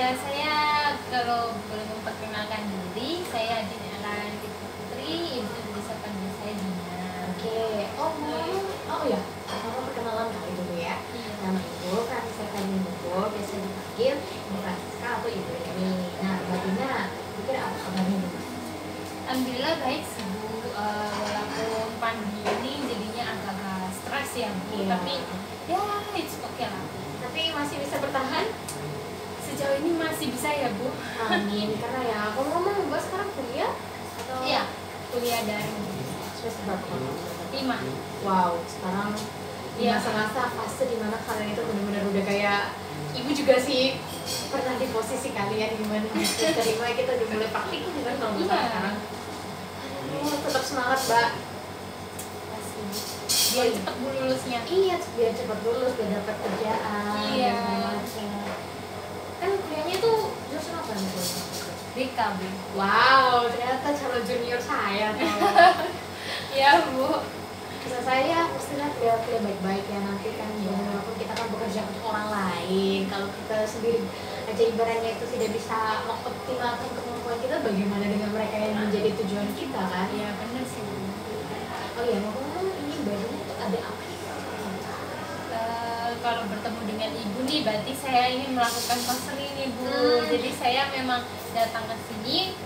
Saya kalau boleh memperkenalkan diri, saya Dina Putri, ibu bisa panggil saya Dina. Oke. Oh ya, pertama perkenalan kali dulu ya. Iya. Nama Ibu Francisca Kanimbo, biasa dipanggil Ibu Francisca atau Ibu Eni. Nah, Mbak Dina, pikir apa kabarnya Bu? Alhamdulillah baik sih Bu, walaupun pandemi ini jadinya agak-agak stres ya Bu, Iya. tapi ya it's okay lah. Tapi masih bisa bertahan? Sejauh ini masih bisa ya Bu. Amin. Karena ya, ngomong-ngomong Mbak sekarang kuliah atau? Iya, kuliah dari Semester berapa? 5. Wow, sekarang di Iya. masa-masa fase dimana kalian itu benar-benar udah kayak ibu juga sih pernah di posisi kalian gimana terima kita udah mulai praktikum kan kalau Iya. sekarang. Aduh, tetap semangat Mbak. Masih. Biar cepet Bu lulusnya. Iya, biar cepat lulus, biar dapat kerjaan. Iya. dan segala macam. Kan kuliahnya tuh jurusan apa nih Bu? BK Bu. Wow, ternyata calon junior saya tuh. Iya Bu. Bisa saya pastinya kuliah baik-baik ya nanti kan walaupun kita kan bekerja untuk orang lain, kalau kita sendiri aja ibaratnya itu tidak bisa mengoptimalkan kemampuan kita, bagaimana dengan mereka yang menjadi tujuan kita kan? Iya benar sih Bu. Oh iya, ngomong-ngomong ini barunya tuh ada apa? Kalau bertemu dengan ibu nih, berarti saya ingin melakukan konseling nih Bu. Jadi saya memang datang ke sini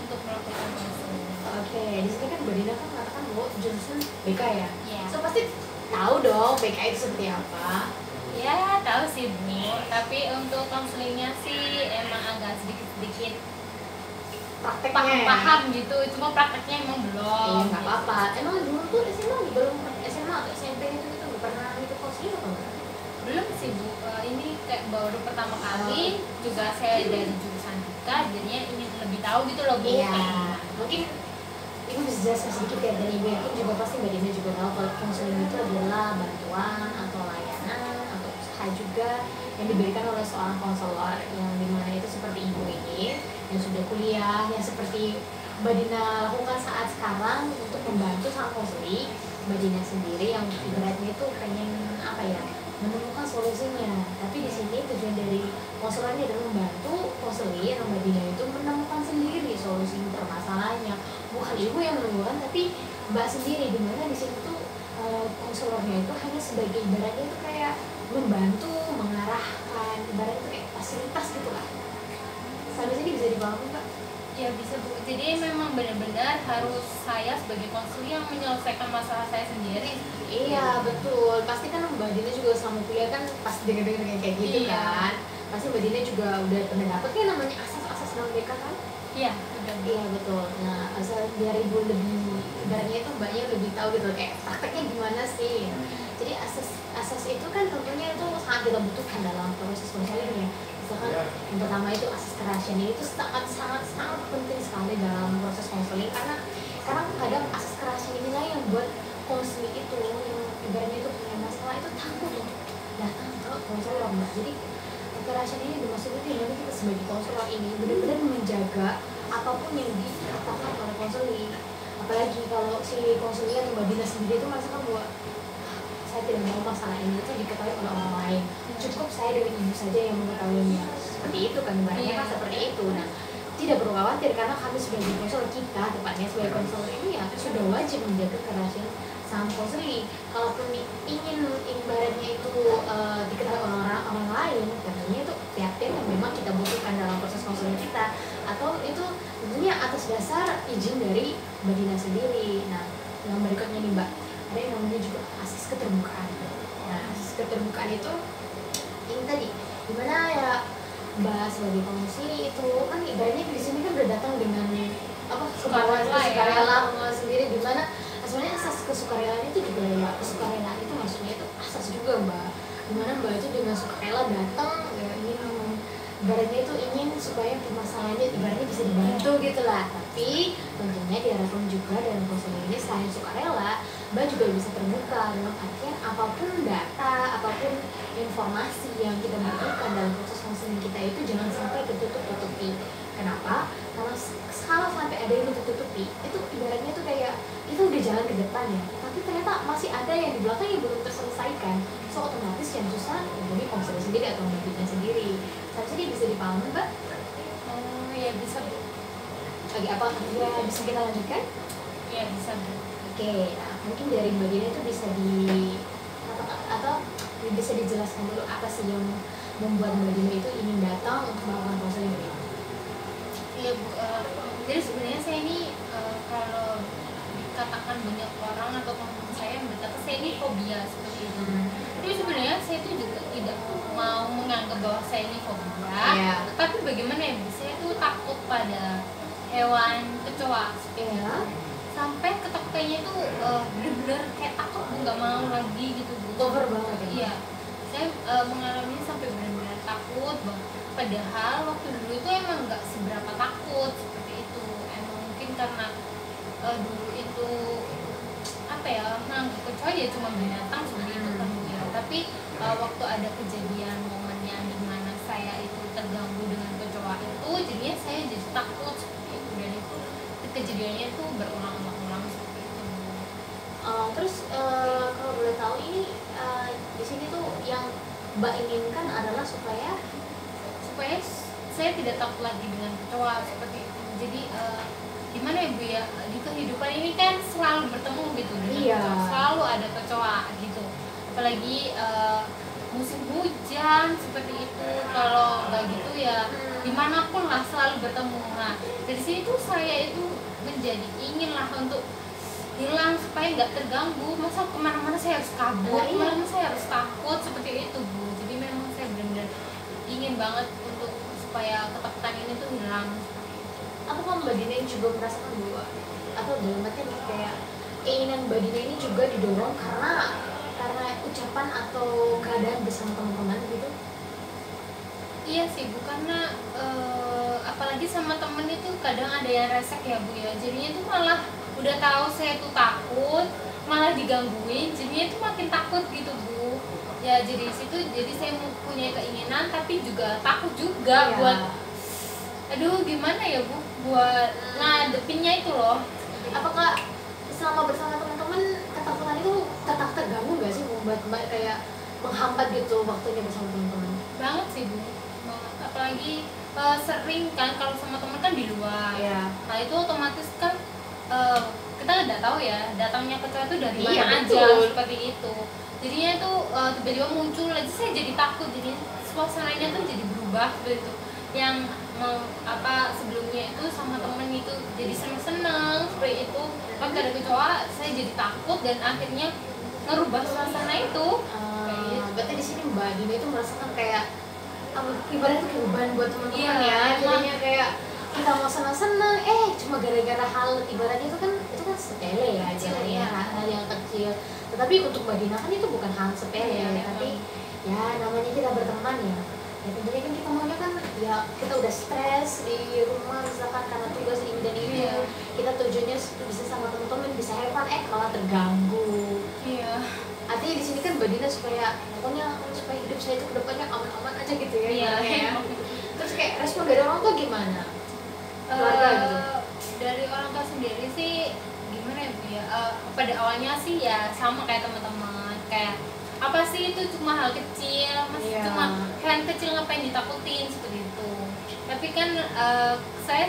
untuk melakukan konseling. Oke, di sini kan Mbak Dina kan mengatakan bahwa jurusan BK ya? Iya. So pasti tahu dong BK itu seperti apa? Ya tahu sih Bu, tapi untuk konselingnya sih emang agak sedikit-sedikit Prakteknya paham gitu, cuma prakteknya emang belum. Iya, nggak apa-apa. Emang dulu tuh SMA belum SMA atau SMP itu nggak pernah itu konseling apa enggak? Belum sih Bu. Ini kayak baru pertama kali, juga saya dari jurusan BK, jadinya ingin lebih tahu gitu loh Bu. Iya, mungkin Ibu bisa jelaskan sedikit ya, dan Ibu yakin juga pasti Mbak Dina juga tahu kalau konseling itu adalah bantuan atau layanan atau usaha juga yang diberikan oleh seorang konselor yang dimana itu seperti Ibu ini yang sudah kuliah, yang seperti Mbak Dina lakukan saat sekarang untuk membantu sang konseling. Mbak Dina sendiri yang ibaratnya itu pengen apa ya, menemukan solusinya. Tapi di sini tujuan dari konselor ini adalah membantu konseling Mbak Dina itu menemukan sendiri solusi permasalahannya. Bukan ibu yang menemukan, tapi Mbak sendiri, dimana di sini tuh konselornya itu hanya sebagai ibaratnya itu kayak membantu, mengarahkan, ibaratnya itu kayak fasilitas gitu lah. Sampai sini bisa dipahami Mbak? Ya bisa Bu, jadi memang benar-benar harus saya sebagai konselor yang menyelesaikan masalah saya sendiri. Iya betul, pasti kan Mbak Dina juga selama kuliah kan pasti dengar-dengar kayak gitu Iya. kan. Pasti Mbak Dina juga udah pernah dapet kan namanya asas-asas dalam BK kan? Iya, udah Bu. Iya betul. Nah, asal biar ibu lebih ibaratnya itu mbaknya lebih tahu gitu kayak prakteknya gimana sih. Jadi asas itu kan tentunya itu sangat kita butuhkan dalam proses konseling ya. Misalkan yang pertama itu asas kerahasiaan itu sangat penting sekali dalam proses konseling karena sekarang kadang asas kerahasiaan inilah yang buat konseling itu yang ibaratnya itu punya masalah itu takut untuk datang ke konselor mbak. Jadi kerahasiaan ini dimaksud itu yang kita sebagai konselor ini benar-benar menjaga apapun yang dikatakan oleh konseling. Apalagi kalau si konseling atau Mbak Dina sendiri itu merasakan bahwa saya tidak mau masalah ini itu diketahui oleh orang lain. Cukup saya dengan ibu saja yang mengetahuinya. Seperti itu kan ibaratnya kan seperti itu. Nah, tidak perlu khawatir karena kami sebagai konselor kita, tepatnya sebagai konselor ini ya sudah wajib menjaga kerahasiaan sang konseling. Kalaupun ingin ibaratnya itu diketahui oleh orang lain, katanya itu pihak-pihak yang memang kita butuhkan dalam proses konseling kita, atau itu tentunya atas dasar izin dari Mbak Dina sendiri. Nah, yang berikutnya nih Mbak, ada yang namanya juga asas keterbukaan. Nah, asas keterbukaan itu ini tadi, dimana ya Mbak sebagai konseling itu kan ibaratnya di sini kan udah datang dengan apa sukarela sendiri, dimana sebenarnya asas kesukarelaan itu juga ya, kesukarelaan itu maksudnya itu asas juga Mbak, dimana Mbak itu dengan sukarela datang ya, ingin ibaratnya itu ingin supaya permasalahannya ibaratnya bisa dibantu gitu lah. Tapi tentunya diharapkan juga dalam konseling ini selain sukarela, Mbak juga bisa terbuka dalam artian apapun data, apapun informasi yang kita butuhkan dalam proses konseling kita itu jangan sampai tertutup-tutupi. Kenapa? Karena kalau sampai ada yang ditutup-tutupi, itu ibaratnya tuh kayak kita udah jalan ke depan ya, tapi ternyata masih ada yang di belakang yang belum terselesaikan. So otomatis yang susah jadi konseling sendiri atau Mbak sendiri. Tapi bisa dipahami Mbak? Oh ya bisa Bu. Lagi apa ya, bisa kita lanjutkan? Ya bisa Bu. Oke, nah, mungkin dari Mbak Dina itu bisa atau bisa dijelaskan dulu apa sih yang membuat Mbak Dina itu ingin datang untuk melakukan konseling ini? Iya Bu, jadi sebenarnya saya ini kalau dikatakan banyak orang atau teman saya yang berkata saya ini fobia seperti itu. Tapi sebenarnya saya itu juga tidak mau menganggap bahwa saya ini fobia. Iya. Tapi bagaimana ya Bu, saya itu takut pada hewan kecoa seperti itu. Sampai ketakutannya itu benar-benar kayak takut Bu, nggak mau lagi gitu Bu. Over banget ya? Iya, saya mengalaminya sampai benar-benar takut Bang. Padahal waktu dulu itu emang nggak seberapa takut seperti itu. Emang mungkin karena dulu itu apa ya, menganggap kecoa ya cuma binatang seperti itu kan Bu ya. Tapi waktu ada kejadian momennya di mana saya itu terganggu dengan kecoa itu, jadinya saya jadi takut seperti itu, dan itu kejadiannya itu berulang-ulang seperti itu. Terus kalau boleh tahu ini di sini tuh yang Mbak inginkan adalah supaya saya tidak takut lagi dengan kecoa seperti itu. Jadi gimana ya Bu ya, di kehidupan ini kan selalu bertemu gitu dengan kecoa, selalu ada kecoa gitu. Apalagi musim hujan seperti itu, kalau nggak gitu ya dimanapun lah selalu bertemu. Nah dari sini tuh saya itu menjadi ingin lah untuk hilang supaya nggak terganggu. Masa kemana-mana saya harus kabur, kemana-mana saya harus takut seperti itu Bu. Jadi memang saya benar-benar ingin banget untuk supaya ketakutan ini tuh hilang. Apakah Mbak Dina ini juga merasakan bahwa atau dalam artian kayak keinginan Mbak Dina ini juga didorong karena ucapan atau keadaan bersama teman-teman gitu? Iya sih Bu, karena apalagi sama temen itu kadang ada yang resek ya Bu ya. Jadinya tuh malah udah tahu saya tuh takut, malah digangguin, jadinya tuh makin takut gitu Bu. Ya jadi situ, jadi saya punya keinginan tapi juga takut juga buat aduh gimana ya Bu, buat ngadepinnya itu loh. Apakah selama bersama teman-teman ketakutan itu tetap terganggu nggak sih, membuat Mbak kayak menghambat gitu waktunya bersama teman-teman? Banget sih Bu, banget. Apalagi sering kan kalau sama teman kan di luar. Nah itu otomatis kan kita nggak tahu ya datangnya kecoa itu dari mana aja seperti itu. Jadinya itu tiba-tiba muncul aja saya jadi takut, jadi suasananya tuh jadi berubah seperti itu. Yang sebelumnya itu sama temen itu jadi seneng-seneng seperti itu, tapi ada kecoa saya jadi takut dan akhirnya ngerubah suasana itu. Berarti di sini Mbak Dina itu merasakan kayak ibaratnya kayak beban buat teman-teman ya. Jadinya kayak kita mau senang-senang, cuma gara-gara hal ibaratnya itu kan sepele ya, jalannya hal yang kecil. Tetapi untuk Mbak Dina kan itu bukan hal sepele ya, tapi ya namanya kita berteman ya. Ya tentunya kan kita maunya kan ya kita udah stres di rumah misalkan karena tugas ini dan itu, kita tujuannya bisa sama teman-teman, bisa have fun, malah terganggu. Artinya di sini kan Mbak Dina supaya hidup saya itu kedepannya aman-aman aja gitu ya. Terus kayak respon dari orang tua gimana? Keluarga gitu. Dari orang tua sendiri sih gimana ya Bu ya, pada awalnya sih ya sama kayak teman-teman, kayak apa sih itu cuma hal kecil, cuma hewan kecil ngapain ditakutin seperti itu. Tapi kan saya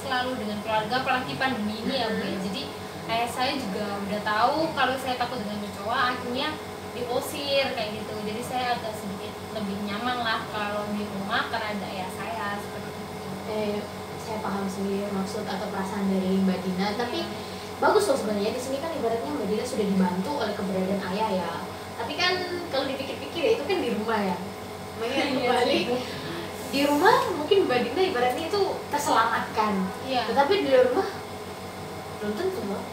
selalu dengan keluarga, apalagi pandemi ini ya Bu ya, jadi ayah saya juga udah tahu kalau saya takut dengan kecoa, akhirnya diusir kayak gitu. Jadi saya agak sedikit lebih nyaman lah kalau di rumah karena ada ayah saya seperti itu. Saya paham sih maksud atau perasaan dari Mbak Dina, tapi bagus loh sebenarnya di sini kan ibaratnya Mbak Dina sudah dibantu oleh keberadaan ayah ya. Tapi kan kalau dipikir-pikir ya itu kan di rumah ya. Makanya kembali di rumah mungkin Mbak Dina ibaratnya itu terselamatkan. Tetapi di rumah belum tentu loh.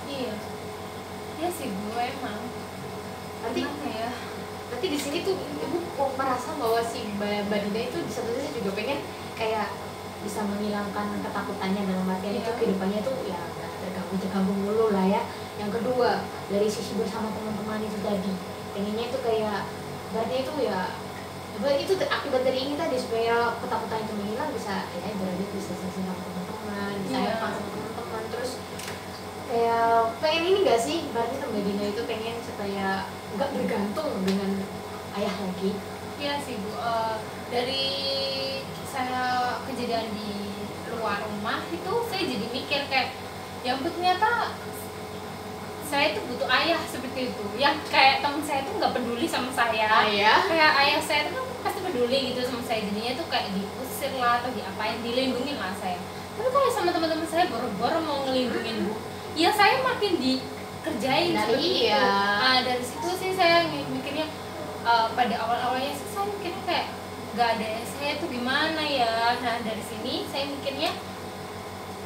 Iya sih Bu, emang. Berarti di sini tuh ibu kok merasa bahwa si Mbak Dina itu di satu sisi juga pengen kayak bisa menghilangkan ketakutannya dalam artian itu kehidupannya tuh ya nggak terganggu mulu lah ya. Yang kedua dari sisi bersama teman-teman itu tadi pengennya itu kayak berarti itu ya itu akibat dari ini tadi supaya ketakutan itu menghilang, bisa ya berarti bisa selesai sama teman-teman, bisa sama teman-teman. Terus kayak pengen ini nggak sih berarti Mbak Dina itu pengen supaya nggak bergantung dengan ayah lagi? Iya sih Bu, dari saya kemudian di luar rumah itu saya jadi mikir kayak ya ampun, ternyata saya itu butuh ayah seperti itu, yang kayak teman saya tuh nggak peduli sama saya. Kayak ayah saya tuh pasti peduli gitu sama saya, jadinya tuh kayak diusir lah atau diapain, dilindungin lah saya. Tapi kalau sama teman-teman saya boro-boro mau ngelindungin bu, ya saya makin dikerjain seperti itu. Nah dari situ sih saya mikirnya pada awal-awalnya sih saya mikirnya kayak nggak ada saya tuh gimana ya. Nah dari sini saya mikirnya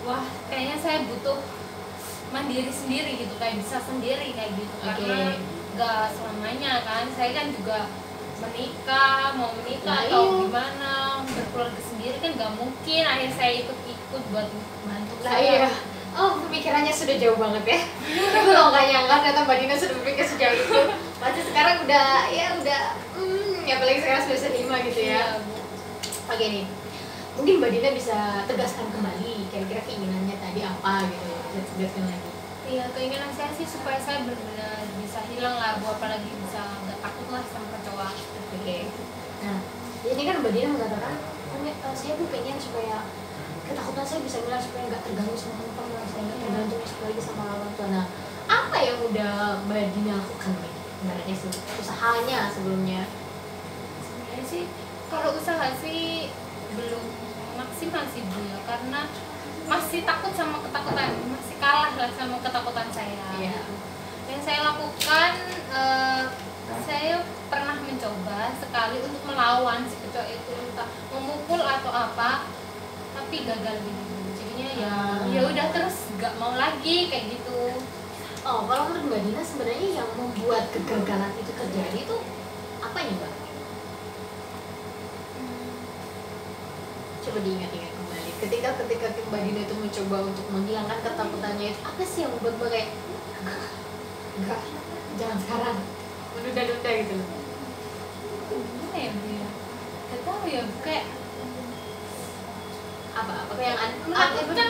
wah kayaknya saya butuh mandiri sendiri gitu, kayak bisa sendiri kayak gitu. Karena nggak selamanya kan, saya kan juga mau menikah atau gimana, berkeluarga sendiri kan nggak mungkin akhirnya saya ikut-ikut buat bantu saya. Oh, pemikirannya sudah jauh banget ya. Itu loh nggak nyangka ternyata Mbak Dina sudah berpikir sejauh itu. Pasti sekarang udah ya apalagi sekarang sudah serima gitu ya. Oke nih, mungkin Mbak Dina bisa tegaskan kembali kira-kira keinginannya tadi apa gitu, bisa tegaskan lagi. Iya, keinginan saya sih supaya saya benar-benar bisa hilang lah, apalagi bisa nggak takut lah sama kecoa. Nah, ini kan Mbak Dina mengatakan, saya tuh pengen supaya ketakutan saya bisa hilang, supaya nggak terganggu sama teman-teman, saya nggak tergantung lagi sama orang tua. Nah, apa yang udah Mbak Dina lakukan nih? Sebenarnya sih usahanya sebelumnya. Sebenarnya sih kalau usaha sih belum maksimal sih Bu ya, karena masih takut sama ketakutan, masih kalah lah sama ketakutan saya. Yang saya lakukan, saya pernah mencoba sekali untuk melawan si kecoa itu, entah memukul atau apa, tapi gagal gitu. Jadinya ya udah terus nggak mau lagi kayak gitu. Oh, kalau menurut Mbak Dina sebenarnya yang membuat kegagalan itu terjadi itu apa ya Mbak? Coba diingat-ingat kembali. Ketika Mbak Dina itu mencoba untuk menghilangkan ketakutannya itu, apa sih yang membuat Mbak kayak enggak, jangan sekarang, menunda-nunda gitu loh. Gimana ya Bu ya? Gak tahu ya Bu, kayak apa yang menakutkan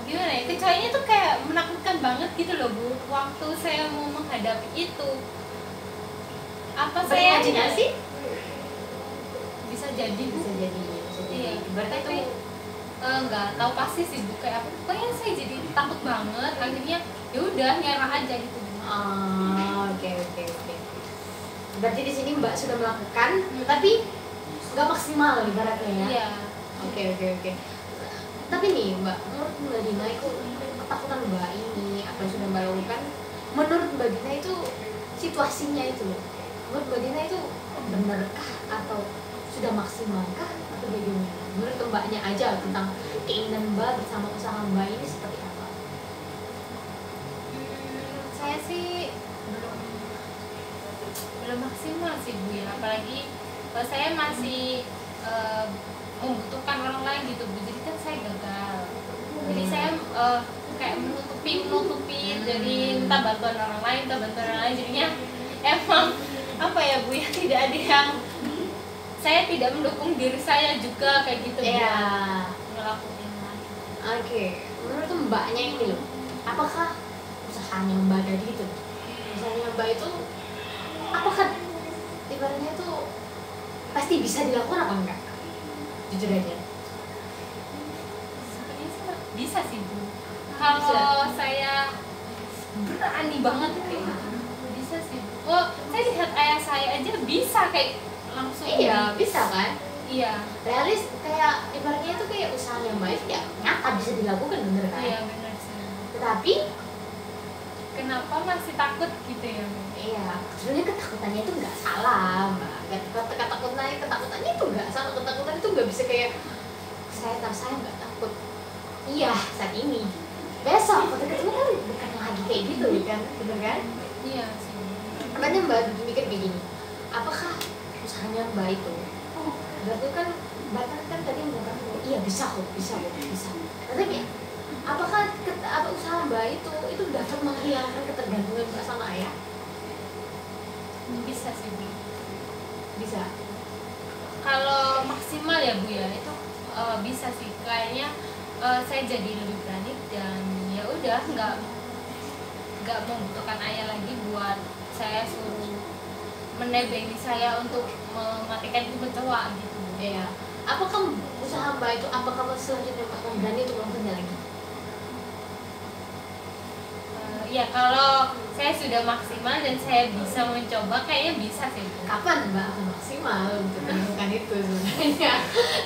gimana ya, kecoanya tuh kayak menakutkan banget gitu loh Bu. Waktu saya mau menghadapi itu, apa saya berimajinasi? Bisa jadi Bu. Bisa jadi. Iya, berarti tapi nggak tahu pasti sih Bu, kayak apa, pokoknya saya jadi takut banget, akhirnya ya udah nyerah aja gitu. Oke. Berarti di sini Mbak sudah melakukan, tapi nggak maksimal ibaratnya ya. Iya. Oke. Tapi nih Mbak, menurut Mbak Dina itu ketakutan Mbak ini apa yang sudah Mbak lakukan, menurut Mbak Dina itu situasinya itu, menurut Mbak Dina itu benarkah atau sudah maksimalkah atau bagaimana? Menurut Mbaknya aja tentang keinginan Mbak bersama usaha Mbak ini seperti apa? Saya sih belum maksimal sih Bu ya, apalagi saya masih membutuhkan orang lain gitu Bu, jadi kan saya gagal. Jadi saya kayak menutupin, jadi minta bantuan orang lain, jadinya emang apa ya Bu ya, tidak ada yang, saya tidak mendukung diri saya juga kayak gitu ya. Ngelakuin lagi. Oke. Menurut Mbaknya ini loh, apakah usahanya Mbak tadi itu, usahanya Mbak itu apakah ibaratnya itu pasti bisa dilakukan apa enggak? Jujur aja. Sebenarnya sih bisa sih Bu, kalau saya berani banget kayak gitu bisa sih. Oh, saya lihat ayah saya aja bisa kayak langsung. Iya, bisa kan? Iya. Realis kayak ibaratnya itu kayak usaha yang baik ya nyata bisa dilakukan, bener kan? Iya benar sih. Tetapi kenapa masih takut gitu ya? Iya, sebenarnya ketakutannya itu nggak salah Mbak. Ketakutannya itu nggak salah, ketakutan itu nggak bisa kayak saya nggak takut. Iya saat ini. Besok waktu ketemu kan bukan lagi kayak gitu kan, bener kan? Iya sih. Makanya Mbak mikir kayak gini, apakah usahanya Mbak itu, berarti kan Mbak kan tadi mengatakan iya bisa kok. Tapi apakah usaha Mbak itu dapat menghilangkan ketergantungan Mbak sama ayah? Bisa sih Bu. Bisa. Kalau maksimal ya Bu ya, itu bisa sih. Kayaknya saya jadi lebih berani dan ya udah nggak membutuhkan ayah lagi buat saya suruh menebengi saya untuk mematikan itu kecoa gitu. Iya. apakah usaha mbak itu, apakah selanjutnya mbak akan berani untuk melakukannya lagi? Ya kalau saya sudah maksimal dan saya bisa mencoba, kayaknya bisa sih Bu. Kapan mbak akan maksimal untuk melakukan itu sebenarnya?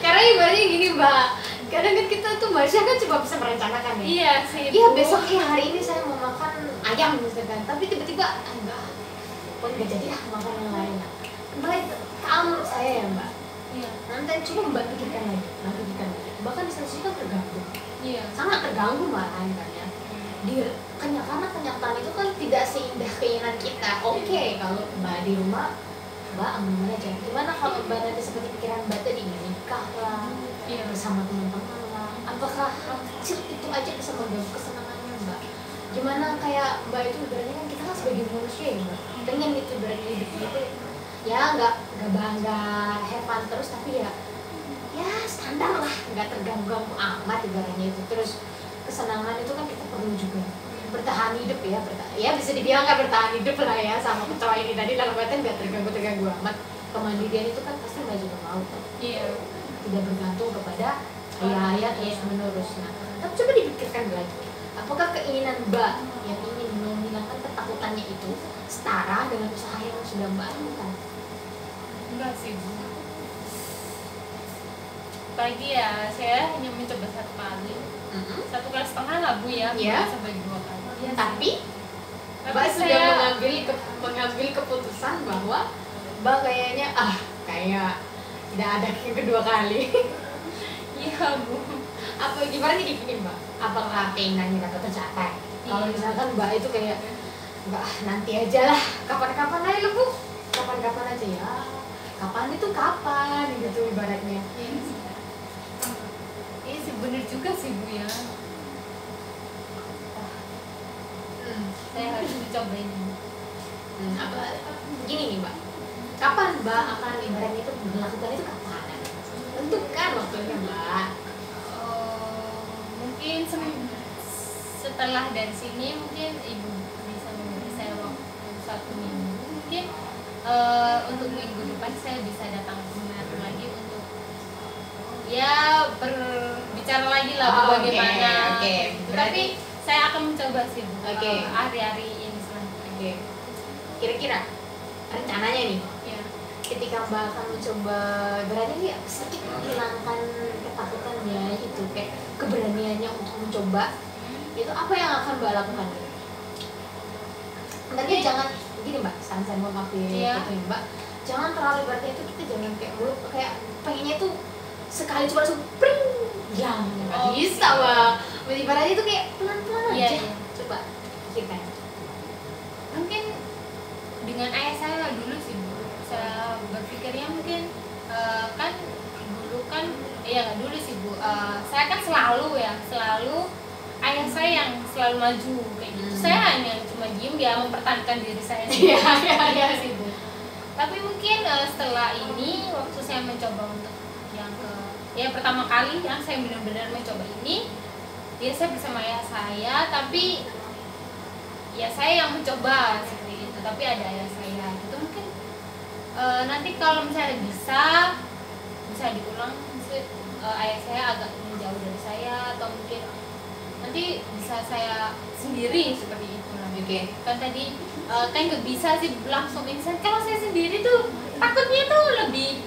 Karena ibaratnya gini mbak, kadang kan kita tuh manusia kan cuma bisa merencanakan ya. Iya sih Iya Bu. besok ya hari ini saya mau makan ayam misalkan, tapi tiba-tiba enggak, kok nggak jadi makan yang lain. Mbak kalau menurut saya ya mbak, Iya. nanti coba mbak pikirkan lagi, bahkan di satu kan terganggu, Iya. sangat terganggu malah kan ya. Karena kenyataan itu kan tidak seindah keinginan kita. Oke, kalau mbak di rumah mbak aman aja. Gimana kalau mbak nanti seperti pikiran mbak tadi menikah lah, Iya. bersama teman-teman lah, apakah hal kecil itu aja bisa mengganggu kesenangannya mbak? Gimana kayak mbak itu ibaratnya kan kita kan sebagai manusia ya mbak, pengen gitu ibaratnya hidup gitu ya, nggak bangga have fun terus, tapi ya standar lah, nggak terganggu amat ibaratnya itu. Terus kesenangan itu kan kita perlu juga bertahan hidup ya, bisa dibilang nggak bertahan hidup lah ya sama kecoa ini tadi, dalam artian nggak terganggu amat. Kemandirian itu kan pasti mbak juga mau kan, Iya. tidak bergantung kepada ayah terus menerus. Nah, tapi coba dipikirkan lagi, apakah keinginan mbak yang ingin menghilangkan ketakutannya itu setara dengan usaha yang sudah mbak lakukan? Enggak sih Bu. Pagi ya, saya hanya mencoba 1 kali. 1,5 kali lah Bu ya, Iya. bukan sampai 2 kali. Ya, Tapi tapi mbak sudah saya mengambil keputusan bahwa mbak kayaknya kayak tidak ada yang kedua kali. iya Bu. Apa gimana nih gini mbak, apakah keinginannya dapat tercapai? Kalau Iya. misalkan mbak itu kayak enggak, nanti aja lah, kapan-kapan aja loh Bu, kapan-kapan aja ya, kapan itu kapan gitu ibaratnya. Iya sih. Iya sih, bener juga sih Bu ya. Saya harus mencoba ini. Apa gini nih mbak, kapan mbak akan ibaratnya itu melakukan itu kapan? Tentukan waktunya mbak. Mungkin setelah dari sini mungkin Ibu bisa memberi saya waktu 1 minggu. Mungkin untuk minggu depan saya bisa datang kemari lagi untuk ya berbicara lagi lah Bu, bagaimana. Oke. Gitu. Tapi saya akan mencoba sih Bu, Oke. hari-hari ini selanjutnya. Oke. Kira-kira rencananya nih, Ya. ketika mbak akan mencoba berani nih sedikit menghilangkan ketakutannya itu, kayak keberaniannya untuk mencoba, itu apa yang akan mbak lakukan? Berarti jangan gini mbak, saya mau maaf Iya. gitu ya mbak, jangan terlalu berarti itu kita jangan kayak muluk kayak pengennya itu sekali coba langsung pring yang nggak bisa mbak. Ibaratnya itu kayak pelan-pelan Iya, aja. iya. Coba pikirkan. Mungkin dengan ayah saya dulu sih Bu, saya berpikirnya mungkin kan dulu kan nggak dulu sih Bu, saya kan selalu ayah saya yang selalu maju kayak gitu. Saya hanya cuma diem ya, mempertahankan diri saya sendiri. Iya sih Bu. Tapi mungkin setelah ini waktu saya mencoba untuk yang pertama kali yang saya benar-benar mencoba ini, ya saya bersama ayah saya, tapi ya saya yang mencoba seperti itu, tapi ada ayah saya itu. Mungkin nanti kalau misalnya bisa diulang, ayah saya agak menjauh dari saya, atau mungkin nanti bisa saya sendiri seperti itu lah. Oke. Kan tadi kan nggak bisa sih langsung instan. Kalau saya sendiri tuh takutnya tuh lebih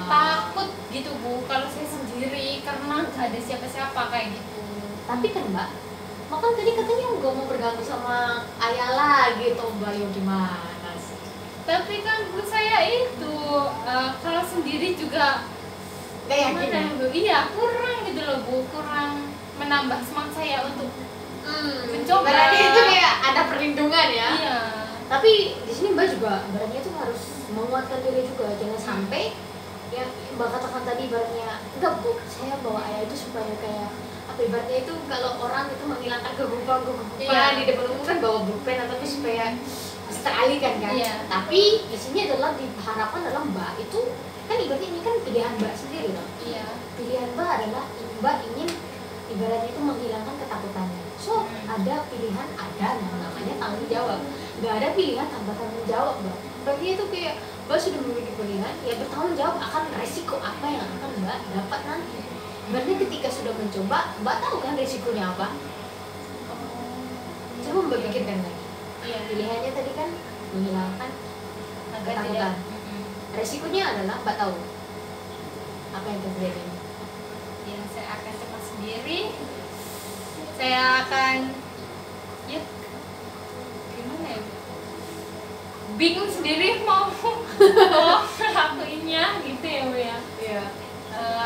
takut gitu Bu, kalau saya sendiri karena nggak ada siapa-siapa kayak gitu. Tapi kan mbak, makan tadi katanya nggak mau bergantung sama ayah lagi tuh mbak, yo gimana sih? Tapi kan Bu, saya itu kalau sendiri juga Gak yakin gimana ya? ya, Bu? Iya kurang gitu loh Bu, kurang menambah semangat saya untuk mencoba. Berarti itu kayak ada perlindungan ya? Iya. Tapi di sini mbak juga ibaratnya itu harus menguatkan diri juga, jangan sampai yang mbak katakan tadi ibaratnya enggak Bu, saya bawa ayah itu supaya kayak apa ibaratnya itu, kalau orang itu menghilangkan kegugupan Iya. di depan umum kan bawa bullpen atau tapi supaya teralihkan kan. Iya. Tapi di sini adalah diharapkan dalam mbak itu kan ibaratnya ini kan pilihan mbak sendiri loh. Iya. Pilihan mbak adalah mbak ingin ibaratnya itu menghilangkan ketakutannya. So ada pilihan, ada yang namanya tanggung jawab. Nggak ada pilihan tanpa tanggung jawab mbak. Berarti itu kayak Mbak sudah memiliki pilihan, ya bertanggung jawab akan resiko apa yang akan Mbak dapat nanti. Berarti ketika sudah mencoba, Mbak tahu kan resikonya apa? Coba Mbak pikirkan lagi. Iya. Pilihannya tadi kan menghilangkan ketakutan. Resikonya adalah Mbak tahu apa yang terjadi. Ya, saya akan cemas sendiri. Saya akan ya gimana ya? Bingung sendiri mau ngelakuinnya gitu ya Bu ya. Iya.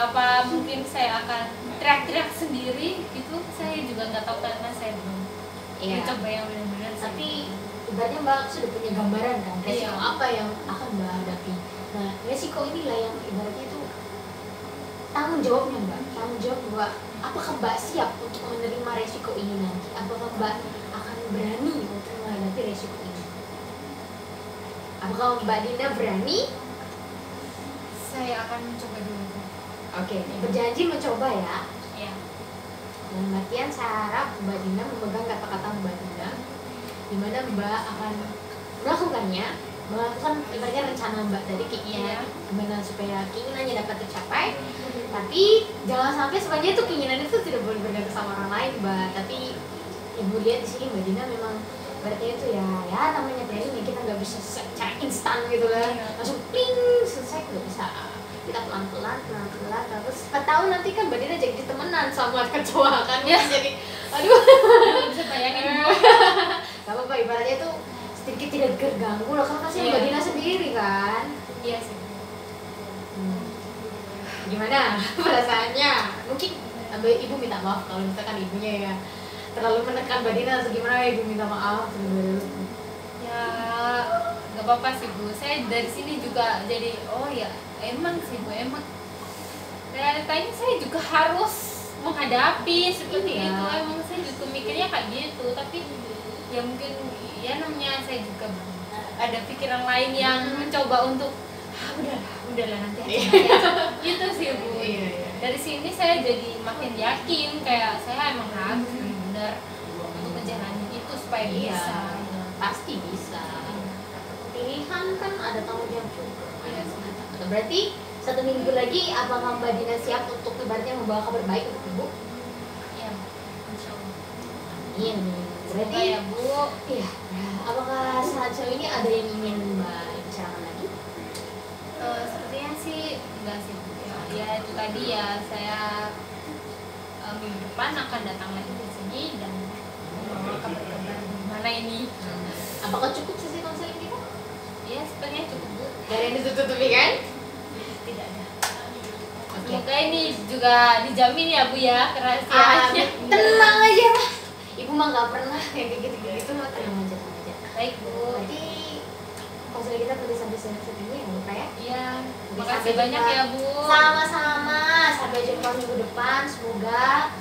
Apa mungkin saya akan teriak-teriak sendiri gitu, saya juga nggak tahu karena saya belum mencoba yang benar-benar. Tapi ibaratnya Mbak sudah punya gambaran kan resiko apa yang akan Mbak hadapi. Nah resiko inilah yang ibaratnya itu tanggung jawabnya Mbak, tanggung jawab Mbak. Apakah Mbak siap untuk menerima resiko ini nanti? Apakah Mbak akan berani untuk menghadapi resiko ini? Apakah Mbak Dina berani? Saya akan mencoba dulu. Oke, berjanji mencoba ya. Ya. Dan artian saya harap Mbak Dina memegang kata-kata Mbak Dina, di mana Mbak akan melakukannya, melakukan ibaratnya rencana Mbak tadi keinginan, gimana supaya keinginannya dapat tercapai. Tapi jangan sampai sebenarnya itu keinginan itu tidak boleh bergantung sama orang lain Mbak. Tapi Ibu lihat di sini Mbak Dina memang berarti itu ya namanya training ya, kita nggak bisa secara instan gitu lah, langsung ping selesai, nggak bisa. Kita pelan-pelan terus 4 tahun nanti kan Mbak Dina jadi temenan sama kecoa kan ya. Jadi aduh Bisa bayangin. gak apa-apa, ibaratnya itu sedikit tidak terganggu lah kan kasih Mbak Dina sendiri kan. Iya sih. Gimana perasaannya? Mungkin Ibu minta maaf kalau misalkan ibunya ya terlalu menekan Mbak Dina atau gimana, Ibu minta maaf sebenarnya. Ya nggak apa-apa sih Bu, saya dari sini juga jadi oh ya emang sih Bu, emang realitanya saya juga harus menghadapi seperti itu. Emang saya juga mikirnya kayak gitu, tapi ya mungkin ya namanya saya juga ada pikiran lain yang mencoba untuk udahlah nanti aja gitu sih Bu. Dari sini saya jadi makin yakin kayak saya emang harus benar untuk menjalani itu supaya bisa. Pasti bisa. Pilihan kan ada tanggung jawab juga. Berarti 1 minggu lagi apakah Mbak Dina siap untuk ibaratnya membawa kabar baik untuk Ibu? Ya, insya Allah. Iya nih. Berarti ya Bu. Iya. Apakah saat ini ada yang ingin Mbak bicarakan lagi? Sepertinya sih enggak sih Bu. Ya itu tadi ya, saya minggu depan akan datang lagi ke sini dan membawa kabar-kabar gimana ini. Apakah cukup sesi konseling kita? Ya sepertinya cukup Bu. Gak ada yang ditutupi kan? Tidak ada. Semoga ini juga dijamin ya Bu ya kerahasiaannya. Tenang aja lah. Ibu mah gak pernah kayak gitu-gitu mah, tenang aja. Baik Bu. Berarti konseling kita boleh sampai sini ya Mbak ya? Iya. Terima kasih banyak ya Bu. Sama-sama. Sampai jumpa minggu depan. Semoga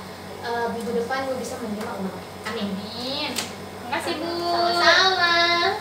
minggu depan Ibu bisa menerima uang. Amin. Amin. Terima kasih Bu. Sama-sama.